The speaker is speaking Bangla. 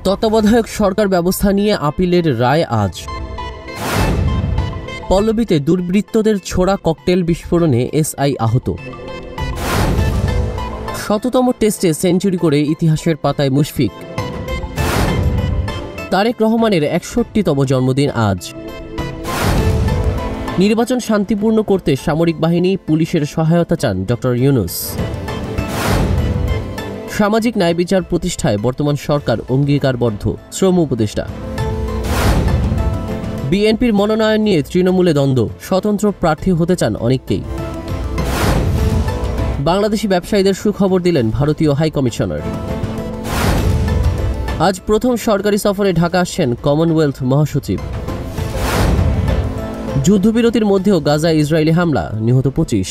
তত্ত্বাবধায়ক সরকার ব্যবস্থা নিয়ে আপিলের রায় আজ। পল্লবীতে দুর্বৃত্তদের ছোড়া ককটেল বিস্ফোরণে এসআই আহত। ১০০তম টেস্টে সেঞ্চুরি করে ইতিহাসের পাতায় মুশফিক। তারেক রহমানের ৬১তম জন্মদিন আজ। নির্বাচন শান্তিপূর্ণ করতে সামরিক বাহিনী পুলিশের সহায়তা চান ডক্টর ইউনূস। সামাজিক ন্যায় বিচার প্রতিষ্ঠায় বর্তমান সরকার অঙ্গীকারবদ্ধ, শ্রম উপদেষ্টা। বিএনপির মনোনয়ন নিয়ে তৃণমূলে দ্বন্দ্ব, স্বতন্ত্র প্রার্থী হতে চান অনেককেই। বাংলাদেশি ব্যবসায়ীদের সুখবর দিলেন ভারতীয় হাইকমিশনার। আজ প্রথম সরকারি সফরে ঢাকা আসছেন কমনওয়েলথ মহাসচিব। যুদ্ধবিরতির মধ্যেও গাজায় ইসরায়েলি হামলা, নিহত ২৫।